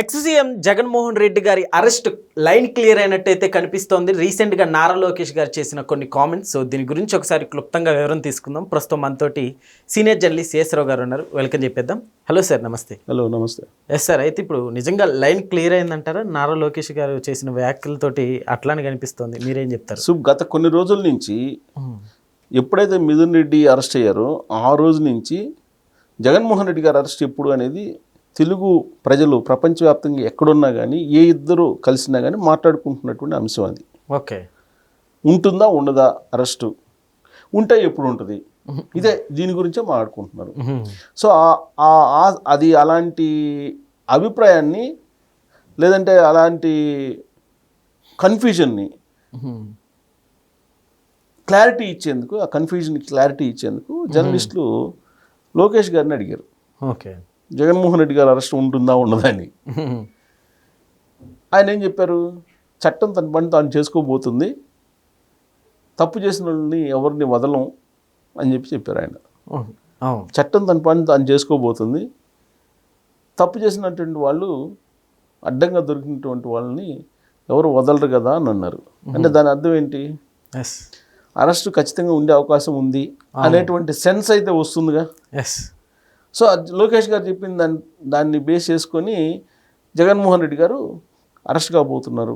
Ex CM Jaganmohan Reddy గారి arrest line clear అయినట్టయితే కనిపిస్తోంది. రీసెంట్గా నారా లోకేష్ గారు చేసిన కొన్ని కామెంట్స్. సో దీని గురించి ఒకసారి క్లుప్తంగా వివరం తీసుకుందాం. ప్రస్తుతం మనతోటి సీనియర్ జర్నలిస్ట్ సిఎస్ రావు గారు ఉన్నారు. వెల్కమ్ చెప్పేద్దాం. హలో సార్, నమస్తే. హలో, నమస్తే. ఎస్ సార్, అయితే ఇప్పుడు నిజంగా లైన్ క్లియర్ అయిందంటారా? నారా లోకేష్ గారు చేసిన వ్యాఖ్యలతోటి అట్లానే కనిపిస్తోంది. మీరేం చెప్తారు? సో గత కొన్ని రోజుల నుంచి ఎప్పుడైతే మిథున్ రెడ్డి అరెస్ట్ అయ్యారో ఆ రోజు నుంచి జగన్మోహన్ రెడ్డి గారు అరెస్ట్ ఎప్పుడు అనేది తెలుగు ప్రజలు ప్రపంచవ్యాప్తంగా ఎక్కడున్నా కానీ ఏ ఇద్దరు కలిసినా కానీ మాట్లాడుకుంటున్నటువంటి అంశం అది. ఓకే, ఉంటుందా ఉండదా అరెస్టు, ఉంటే ఎప్పుడు ఉంటుంది, ఇదే దీని గురించే మాట్లాడుకుంటున్నారు. సో అది అలాంటి అభిప్రాయాన్ని లేదంటే అలాంటి కన్ఫ్యూజన్ని క్లారిటీ ఇచ్చేందుకు, ఆ కన్ఫ్యూజన్కి క్లారిటీ ఇచ్చేందుకు జర్నలిస్టులు లోకేష్ గారిని అడిగారు. ఓకే, జగన్మోహన్ రెడ్డి గారు అరెస్ట్ ఉంటుందా ఉండదా అని. ఆయన ఏం చెప్పారు? చట్టం తన పని తాను చేసుకోబోతుంది, తప్పు చేసిన వాళ్ళని ఎవరిని వదలం అని చెప్పారు ఆయన. చట్టం తన పని తాను చేసుకోబోతుంది, తప్పు చేసినటువంటి వాళ్ళు అడ్డంగా దొరికినటువంటి వాళ్ళని ఎవరు వదలరు కదా అని అన్నారు. అంటే దాని అర్థం ఏంటి? అరెస్టు ఖచ్చితంగా ఉండే అవకాశం ఉంది అనేటువంటి సెన్స్ అయితే వస్తుందిగా. సో లోకేష్ గారు చెప్పిన దాన్ని బేస్ చేసుకొని జగన్మోహన్ రెడ్డి గారు అరెస్ట్ కాబోతున్నారు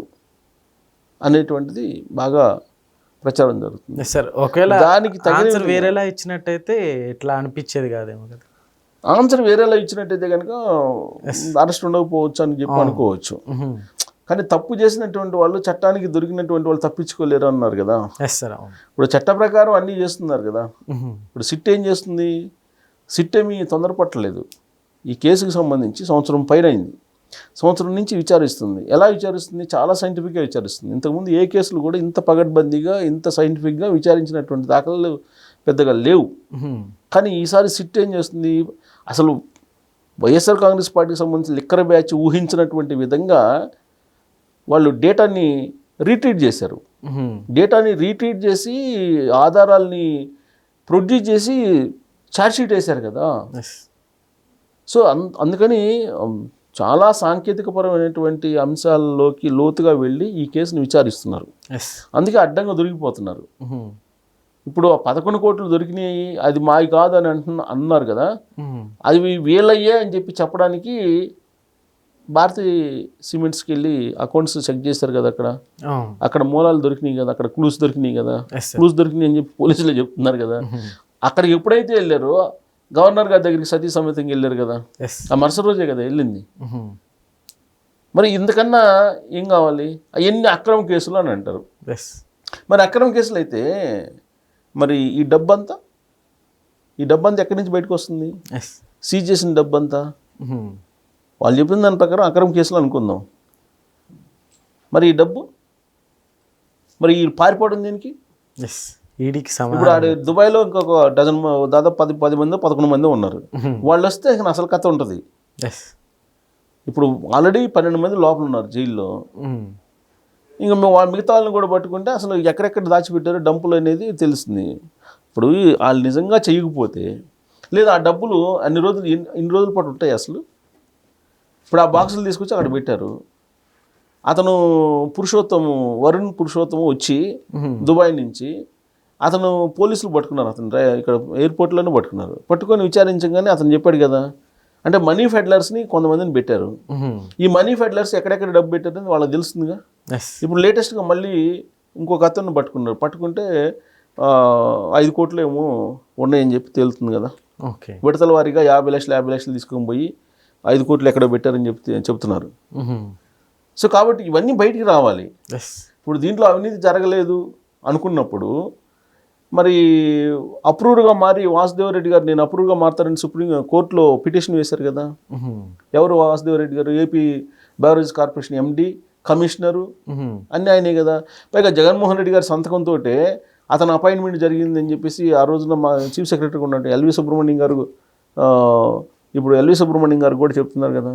అనేటువంటిది బాగా ప్రచారం జరుగుతుంది. సార్, ఒకవేళ దానికి ఆన్సర్ వేరేలా ఇచ్చినట్టయితే ఇట్లా అనిపించేది కాదేమో కదా. ఆన్సర్ వేరేలా ఇచ్చినట్టయితే కనుక అరెస్ట్ ఉండకపోవచ్చు అని చెప్పి అనుకోవచ్చు. కానీ తప్పు చేసినటువంటి వాళ్ళు, చట్టానికి దొరికినటువంటి వాళ్ళు తప్పించుకోలేరు అన్నారు కదా. ఇప్పుడు చట్ట ప్రకారం అన్నీ చేస్తున్నారు కదా. ఇప్పుడు సిట్ ఏం చేస్తుంది? సిట్ ఏమీ తొందరపట్టలేదు. ఈ కేసుకు సంబంధించి సంవత్సరం పైన అయింది. సంవత్సరం నుంచి విచారిస్తుంది. ఎలా విచారిస్తుంది? చాలా సైంటిఫిక్గా విచారిస్తుంది. ఇంతకుముందు ఏ కేసులు కూడా ఇంత పగడ్బందీగా, ఇంత సైంటిఫిక్గా విచారించినటువంటి దాఖలు పెద్దగా లేవు. కానీ ఈసారి సిట్ ఏం చేస్తుంది? అసలు వైఎస్ఆర్ కాంగ్రెస్ పార్టీకి సంబంధించి లిక్కర్ బ్యాచ్ ఊహించినటువంటి విధంగా వాళ్ళు డేటాని రీట్రీట్ చేశారు. డేటాని రీట్రీట్ చేసి ఆధారాల్ని ప్రొడ్యూస్ చేసి ఛార్జ్షీట్ వేశారు కదా. సో అందుకని చాలా సాంకేతికపరమైనటువంటి అంశాల్లోకి లోతుగా వెళ్ళి ఈ కేసును విచారిస్తున్నారు. అందుకే అడ్డంగా దొరికిపోతున్నారు. ఇప్పుడు 11 కోట్లు దొరికినాయి, అది మావి కాదు అని అన్నారు కదా. అది వీళ్ళయ్యే అని చెప్పి చెప్పడానికి భారతీ సిమెంట్స్కి వెళ్ళి అకౌంట్స్ చెక్ చేశారు కదా. అక్కడ మూలాలు దొరికినాయి కదా, అక్కడ క్లూస్ దొరికినాయి కదా. క్లూస్ దొరికినాయి అని చెప్పి పోలీసులు చెప్తున్నారు కదా. అక్కడికి ఎప్పుడైతే వెళ్ళారో గవర్నర్ గారి దగ్గరికి సతీ సమేతంగా వెళ్ళారు కదా. ఆ మరుసటి రోజే కదా వెళ్ళింది. మరి ఇంతకన్నా ఏం కావాలి? అవన్నీ అక్రమ కేసులు అని అంటారు. మరి అక్రమ కేసులు అయితే మరి ఈ డబ్బంతా ఎక్కడి నుంచి బయటకు వస్తుంది? సీజ్ చేసిన డబ్బంతా వాళ్ళు చెప్పిన దాని ప్రకారం అక్రమ కేసులు అనుకుందాం. మరి ఈ డబ్బు మరి ఈ పారిపోవడం దీనికి ఇప్పుడు ఆడ దుబాయ్లో ఇంకొక డజన్, దాదాపు 10 మంది 11 మంది ఉన్నారు. వాళ్ళు వస్తే అసలు కథ ఉంటుంది. ఇప్పుడు ఆల్రెడీ 12 మంది లోపల ఉన్నారు జైల్లో. ఇంకా మిగతా వాళ్ళని కూడా పట్టుకుంటే అసలు ఎక్కడెక్కడ దాచిపెట్టారో డంపులు అనేది తెలుస్తుంది. ఇప్పుడు వాళ్ళు నిజంగా చేయకపోతే, లేదా ఆ డబ్బులు ఇన్ని రోజుల పాటు ఉంటాయి అసలు. ఇప్పుడు ఆ బాక్సులు తీసుకొచ్చి అక్కడ పెట్టారు. అతను వరుణ్ పురుషోత్తము వచ్చి దుబాయ్ నుంచి అతను పోలీసులు పట్టుకున్నారు. అతను ఇక్కడ ఎయిర్పోర్ట్లోనే పట్టుకొని విచారించగానే అతను చెప్పాడు కదా. అంటే మనీ ఫెడ్లర్స్ని కొంతమందిని పెట్టారు. ఈ మనీ ఫెడ్లర్స్ ఎక్కడెక్కడ డబ్బు పెట్టారని వాళ్ళకి తెలుస్తుందిగా. ఇప్పుడు లేటెస్ట్గా మళ్ళీ ఇంకొక అతను పట్టుకుంటే 5 కోట్లు ఏమో ఉన్నాయని చెప్పి తేలుతుంది కదా. విడతల వారీగా 50 లక్షలు తీసుకొని పోయి 5 కోట్లు ఎక్కడ పెట్టారని చెప్తున్నారు. సో కాబట్టి ఇవన్నీ బయటికి రావాలి. ఇప్పుడు దీంట్లో అవినీతి జరగలేదు అనుకున్నప్పుడు మరి అప్రూవ్డ్గా మారి వాసుదేవరెడ్డి గారు నేను అప్రూవ్గా మారుతారని సుప్రీం కోర్టులో పిటిషన్ వేశారు కదా. ఎవరు వాసుదేవరెడ్డి గారు? AP beverage corporation MD, commissioner అన్నీ ఆయనే కదా. పైగా జగన్మోహన్ రెడ్డి గారి సంతకంతో అతను అపాయింట్మెంట్ జరిగిందని చెప్పేసి ఆ రోజున మా చీఫ్ సెక్రటరీగా ఉన్నట్టు ఎల్వి సుబ్రహ్మణ్యం గారు, ఇప్పుడు ఎల్వి సుబ్రహ్మణ్యం గారు కూడా చెప్తున్నారు కదా.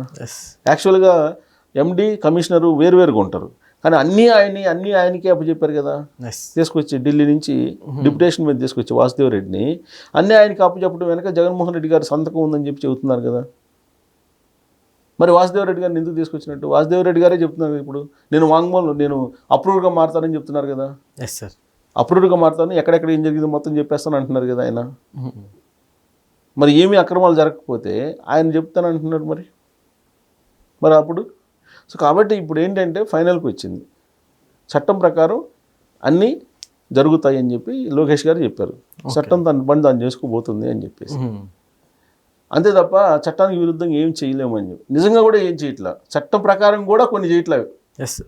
యాక్చువల్గా ఎండి, కమిషనరు వేరువేరుగా ఉంటారు. కానీ అన్నీ ఆయనకే అప్పచెప్పారు కదా. తీసుకొచ్చి ఢిల్లీ నుంచి డిప్యుటేషన్ మీద తీసుకొచ్చి వాసుదేవరెడ్డిని అన్నీ ఆయనకి అప్పచెప్పడం వెనక జగన్మోహన్ రెడ్డి గారి సంతకం ఉందని చెప్పి చెబుతున్నారు కదా. మరి వాసుదేవరెడ్డి గారిని ఎందుకు తీసుకొచ్చినట్టు? వాసుదేవరెడ్డి గారే చెప్తున్నారు ఇప్పుడు, నేను అప్రూవర్గా మారుతానని చెప్తున్నారు కదా. ఎస్ సార్, అప్రూవర్గా మారుతాను, ఎక్కడెక్కడ ఏం జరిగిందో మొత్తం చెప్పేస్తాను అంటున్నారు కదా ఆయన. మరి ఏమీ అక్రమాలు జరగకపోతే ఆయన చెప్తాను అంటున్నారు మరి అప్పుడు. సో కాబట్టి ఇప్పుడు ఏంటంటే ఫైనల్కి వచ్చింది, చట్టం ప్రకారం అన్నీ జరుగుతాయి అని చెప్పి లోకేష్ గారు చెప్పారు. చట్టం తన పని దాన్ని చేసుకోబోతుంది అని చెప్పేసి, అంతే తప్ప చట్టానికి విరుద్ధంగా ఏం చేయలేమని చెప్పి. నిజంగా కూడా ఏం చేయట్లా, చట్టం ప్రకారం కూడా కొన్ని చేయట్లేదు. ఎస్,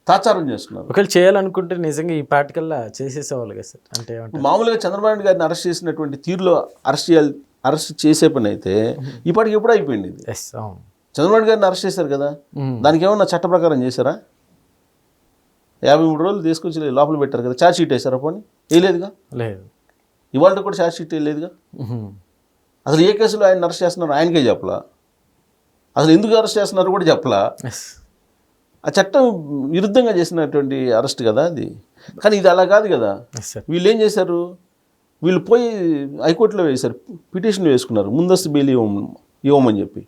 తాచారం చేస్తున్నారు. ఒకవేళ చేయాలనుకుంటే నిజంగా ఈ పార్టికల్లా చేసేసేవాళ్ళు కదా సార్. అంటే మామూలుగా చంద్రబాబు నాయుడు గారిని అరెస్ట్ చేసినటువంటి తీరులో అరెస్ట్ చేసే పని అయితే ఇప్పటికి ఎప్పుడు అయిపోయింది ఇది. ఎస్, అవును. చంద్రబాబు నాయుడు గారిని అరెస్ట్ చేశారు కదా, దానికి ఏమన్నా చట్ట ప్రకారం చేశారా? 53 రోజులు తీసుకొచ్చి లోపల పెట్టారు కదా, ఛార్జ్ షీట్ వేసారా? పోనీ వేయలేదుగా. లేదు, ఇవాళ కూడా ఛార్జ్ షీట్ వేయలేదుగా. అసలు ఏ కేసులో ఆయన అరెస్ట్ చేస్తున్నారు ఆయనకే చెప్పలా, అసలు ఎందుకు అరెస్ట్ చేస్తున్నారు కూడా చెప్పలా. ఆ చట్టం విరుద్ధంగా చేసినటువంటి అరెస్ట్ కదా అది. కానీ ఇది అలా కాదు కదా. వీళ్ళు ఏం చేశారు, వీళ్ళు పోయి హైకోర్టులో వేశారు, పిటిషన్ వేసుకున్నారు ముందస్తు బెయిల్ ఇవ్వమని చెప్పి.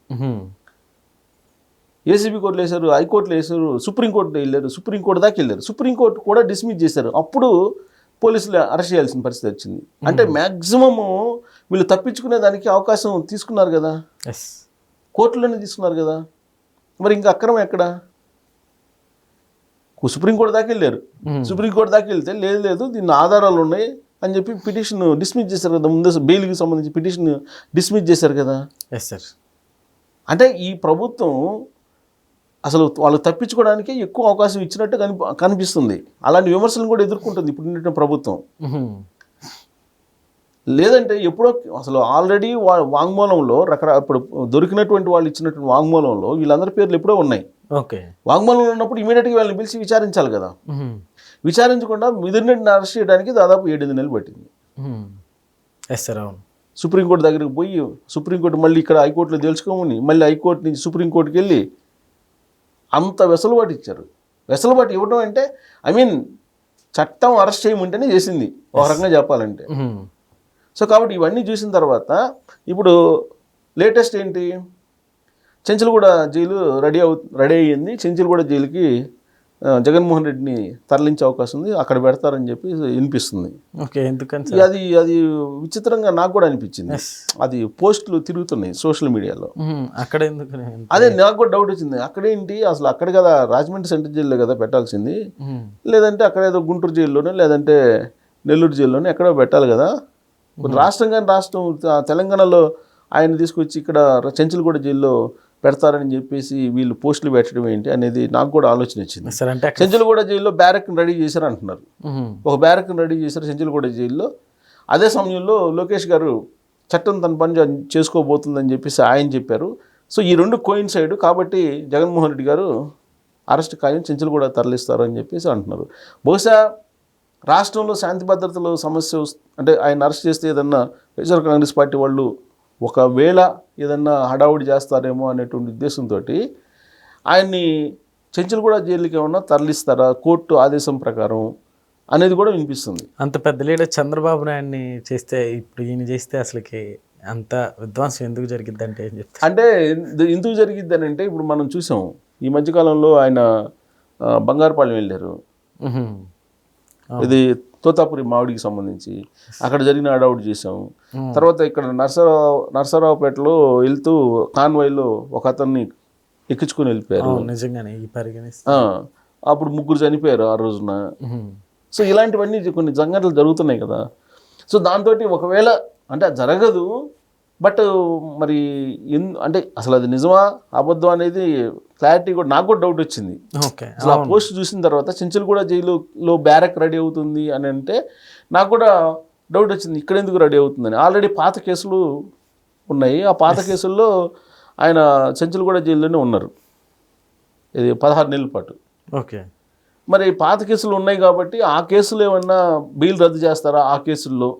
ఏసీబీ కోర్టులో వేశారు, హైకోర్టులో వేశారు, సుప్రీంకోర్టులో వెళ్ళారు, సుప్రీంకోర్టు దాకా వెళ్ళారు. సుప్రీంకోర్టు కూడా డిస్మిస్ చేశారు. అప్పుడు పోలీసులు అరెస్ట్ చేయాల్సిన పరిస్థితి వచ్చింది. అంటే మ్యాక్సిమము వీళ్ళు తప్పించుకునే దానికి అవకాశం తీసుకున్నారు కదా, కోర్టులోనే తీసుకున్నారు కదా. మరి ఇంకా అక్రమం ఎక్కడ? సుప్రీంకోర్టు దాకా వెళ్ళారు. సుప్రీంకోర్టు దాకా వెళ్తే లేదు దీన్ని ఆధారాలు ఉన్నాయి అని చెప్పి పిటిషన్ డిస్మిస్ చేశారు కదా. ముందు బెయిల్కి సంబంధించి పిటిషన్ డిస్మిస్ చేశారు కదా. Yes sir. అంటే ఈ ప్రభుత్వం అసలు వాళ్ళు తప్పించుకోవడానికి ఎక్కువ అవకాశం ఇచ్చినట్టు కనిపిస్తుంది. అలాంటి విమర్శలను కూడా ఎదుర్కొంటుంది ఇప్పుడు ప్రభుత్వం. లేదంటే ఎప్పుడో అసలు ఆల్రెడీ వాంగ్మూలంలో ఇప్పుడు దొరికినటువంటి వాళ్ళు ఇచ్చినటువంటి వాంగ్మూలంలో వీళ్ళందరి పేర్లు ఎప్పుడో ఉన్నాయి. ఓకే, వాంగ్మూలంలో ఉన్నప్పుడు ఇమీడియట్గా వాళ్ళని పిలిచి విచారించాలి కదా. విచారించకుండా మిథున్ అరెస్ట్ చేయడానికి దాదాపు 7-8 నెలలు పట్టింది. ఎస్ సార్, అవును. సుప్రీంకోర్టు దగ్గరికి పోయి సుప్రీంకోర్టు మళ్ళీ ఇక్కడ హైకోర్టులో తెలుసుకోమని మళ్ళీ హైకోర్టు నుంచి సుప్రీంకోర్టుకి వెళ్ళి అంత వెసులుబాటు ఇచ్చారు. వెసులుబాటు ఇవ్వడం అంటే చట్టం అరెస్ట్ చేయమంటేనే చేసింది ఒక రకంగా చెప్పాలంటే. సో కాబట్టి ఇవన్నీ చూసిన తర్వాత ఇప్పుడు లేటెస్ట్ ఏంటి, చెంచల్గూడ జైలు రెడీ అయ్యింది. చెంచల్గూడ జైలుకి జగన్మోహన్ రెడ్డిని తరలించే అవకాశం ఉంది, అక్కడ పెడతారని చెప్పి వినిపిస్తుంది. ఓకే, ఎందుకంటే అది విచిత్రంగా నాకు కూడా అనిపించింది. అది పోస్టులు తిరుగుతున్నాయి సోషల్ మీడియాలో. అక్కడ ఎందుకు? అదే నాకు కూడా డౌట్ వచ్చింది. అక్కడేంటి అసలు, అక్కడ కదా రాజమండ్రి సెంట్రల్ జైల్లో కదా పెట్టాల్సింది, లేదంటే అక్కడ ఏదో గుంటూరు జైల్లోనే లేదంటే నెల్లూరు జైల్లోనే ఎక్కడో పెట్టాలి కదా. రాష్ట్రం తెలంగాణలో ఆయన తీసుకొచ్చి ఇక్కడ చెంచల్గూడ జైల్లో పెడతారని చెప్పేసి వీళ్ళు పోస్టులు పెట్టడం ఏంటి అనేది నాకు కూడా ఆలోచన వచ్చింది. చెంచల్గూడ జైల్లో బ్యారక్ని రెడీ చేశారు అంటున్నారు. ఒక బ్యారక్ని రెడీ చేశారు చెంచల్గూడ జైల్లో. అదే సమయంలో లోకేష్ గారు చట్టం తన పని చేసుకోబోతుందని చెప్పేసి ఆయన చెప్పారు. సో ఈ రెండు కోయిన్సైడ్ కాబట్టి జగన్మోహన్ రెడ్డి గారు అరెస్ట్ ఖాయం, చెంచల్గూడ తరలిస్తారు అని చెప్పేసి అంటున్నారు. బహుశా రాష్ట్రంలో శాంతి భద్రతలో సమస్య అంటే ఆయన అరెస్ట్ చేస్తే ఏదన్నా వైఎస్ఆర్ కాంగ్రెస్ పార్టీ వాళ్ళు ఒకవేళ ఏదన్నా హడావుడి చేస్తారేమో అనేటువంటి ఉద్దేశంతో ఆయన్ని చెంచల్గూడ జైలుకి ఏమన్నా తరలిస్తారా కోర్టు ఆదేశం ప్రకారం అనేది కూడా వినిపిస్తుంది. అంత పెద్ద లీడర్ చంద్రబాబు నాయుడిని చేస్తే ఇప్పుడు ఈయన చేస్తే అసలుకి అంత విధ్వంసం ఎందుకు జరిగిద్ది అంటే ఏం చెప్తారు? అంటే ఎందుకు జరిగిద్ది అని అంటే ఇప్పుడు మనం చూసాం ఈ మధ్యకాలంలో ఆయన బంగారుపాలెం వెళ్ళారు. ఇది తోతాపురి మామిడికి సంబంధించి అక్కడ జరిగిన హడావుడి చేసాం. తర్వాత ఇక్కడ నర్సరావుపేటలో వెళ్తూ కాన్వాయ్లో ఒక అతన్ని ఎక్కించుకొని వెళ్ళిపోయారు. నిజంగానే అప్పుడు 3 చనిపోయారు ఆ రోజున. సో ఇలాంటివన్నీ కొన్ని సంఘటనలు జరుగుతున్నాయి కదా. సో దాంతో ఒకవేళ అంటే జరగదు, బట్ మరి అంటే అసలు అది నిజమా అబద్ధం అనేది క్లారిటీ కూడా నాకు కూడా డౌట్ వచ్చింది. అసలు ఆ పోస్ట్ చూసిన తర్వాత చెంచల్గూడ జైలులో బ్యారక్ రెడీ అవుతుంది అని అంటే నాకు కూడా డౌట్ వచ్చింది, ఇక్కడ ఎందుకు రెడీ అవుతుందని. ఆల్రెడీ పాత కేసులు ఉన్నాయి, ఆ పాత కేసుల్లో ఆయన చెంచల్గూడ జైల్లోనే ఉన్నారు, ఇది 16 నెలల పాటు. ఓకే, మరి పాత కేసులు ఉన్నాయి కాబట్టి ఆ కేసులు ఏమన్నా బెయిల్ రద్దు చేస్తారా ఆ కేసుల్లో,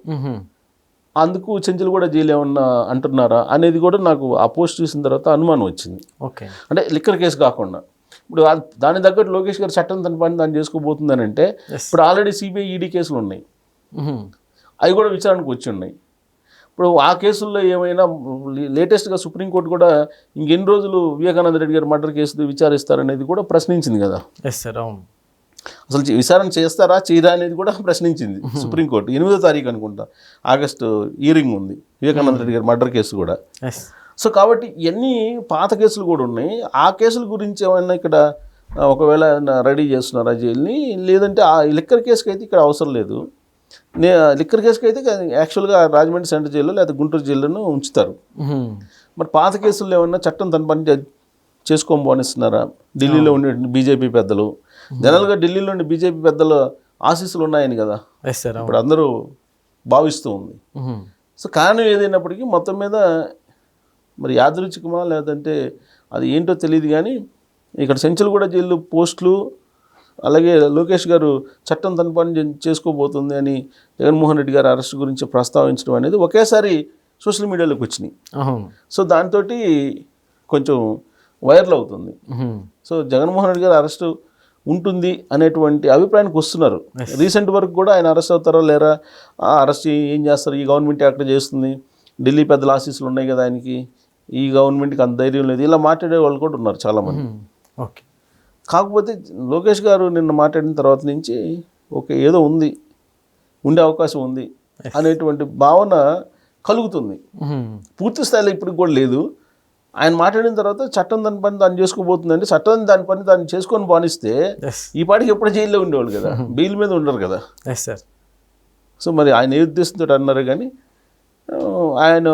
అందుకు చెంచల్గూడ జైలు ఏమన్నా అంటున్నారా అనేది కూడా నాకు ఆ పోస్ట్ చూసిన తర్వాత అనుమానం వచ్చింది. ఓకే, అంటే లిక్కర్ కేసు కాకుండా ఇప్పుడు దాని తగ్గట్టు లోకేష్ గారు చట్టం తన పని దాన్ని చేసుకోబోతుందని అంటే ఇప్పుడు ఆల్రెడీ సిబిఐ ఈడీ కేసులు ఉన్నాయి, అవి కూడా విచారణకు వచ్చి ఉన్నాయి. ఇప్పుడు ఆ కేసుల్లో ఏమైనా లేటెస్ట్గా సుప్రీంకోర్టు కూడా ఇంకెన్ని రోజులు వివేకానంద రెడ్డి గారి మర్డర్ కేసు విచారిస్తారనేది కూడా ప్రశ్నించింది కదా. ఎస్ సార్, అవును. అసలు విచారణ చేస్తారా చేయరా అనేది కూడా ప్రశ్నించింది సుప్రీంకోర్టు. 8వ తారీఖు అనుకుంటా ఆగస్టు హియరింగ్ ఉంది వివేకానంద రెడ్డి గారి మర్డర్ కేసు కూడా. సో కాబట్టి ఇవన్నీ పాత కేసులు కూడా ఉన్నాయి. ఆ కేసుల గురించి ఏమైనా ఇక్కడ ఒకవేళ రెడీ చేస్తున్నారా జైల్ని, లేదంటే ఆ లిక్కర్ కేసుకి అయితే ఇక్కడ అవసరం లేదు. లిక్కర్ కేసుకి అయితే యాక్చువల్గా రాజమండ్రి సెంట్రల్ జైల్లో లేదా గుంటూరు జైల్లోనూ ఉంచుతారు. మరి పాత కేసుల్లో ఏమన్నా చట్టం తన పని చేసుకోని బానిస్తున్నారా? ఢిల్లీలో ఉండే బీజేపీ పెద్దలు, జనరల్గా ఢిల్లీలో ఉండే బీజేపీ పెద్దల ఆశీస్సులు ఉన్నాయని కదా ఇప్పుడు అందరూ భావిస్తూ ఉంది. సో కారణం ఏదైనప్పటికీ మొత్తం మీద మరి యాదృచ్ఛికమా లేదంటే అది ఏంటో తెలియదు, కానీ ఇక్కడ సెంచల్గూడ జైలు పోస్టులు, అలాగే లోకేష్ గారు చట్టం తన పని చేసుకోబోతుంది అని జగన్మోహన్ రెడ్డి గారి అరెస్ట్ గురించి ప్రస్తావించడం అనేది ఒకేసారి సోషల్ మీడియాలోకి వచ్చినాయి. సో దాంతో కొంచెం వైరల్ అవుతుంది. సో జగన్మోహన్ రెడ్డి గారి అరెస్ట్ ఉంటుంది అనేటువంటి అభిప్రాయానికి వస్తున్నారు. రీసెంట్ వరకు కూడా ఆయన అరెస్ట్ అవుతారా లేరా, అరెస్ట్ ఏం చేస్తారు, ఈ గవర్నమెంట్ ఎక్కడ చేస్తుంది, ఢిల్లీ పెద్దల ఆశీస్సులు ఉన్నాయి కదా ఆయనకి, ఈ గవర్నమెంట్కి అంత ధైర్యం లేదు, ఇలా మాట్లాడే వాళ్ళు కూడా ఉన్నారు చాలామంది. ఓకే. కాకపోతే లోకేష్ గారు నిన్న మాట్లాడిన తర్వాత నుంచి ఓకే ఏదో ఉంది, ఉండే అవకాశం ఉంది అనేటువంటి భావన కలుగుతుంది. పూర్తి స్థాయిలో ఇప్పటికి కూడా లేదు. ఆయన మాట్లాడిన తర్వాత చట్టం దాని పని దాన్ని చేసుకోబోతుందంటే చట్టం దాని పని దాన్ని చేసుకొని బానిస్తే ఈ పాటికి ఎప్పుడు జైల్లో ఉండేవాళ్ళు కదా, బెయిల్ మీద ఉండరు కదా. సో మరి ఆయన ఏ ఉద్దేశంతో అన్నారు, కానీ ఆయన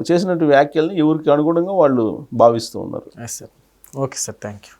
చేసినట్టు వ్యాఖ్యల్ని ఎవరికి అనుగుణంగా వాళ్ళు భావిస్తూ ఉన్నారు. Okay sir, thank you.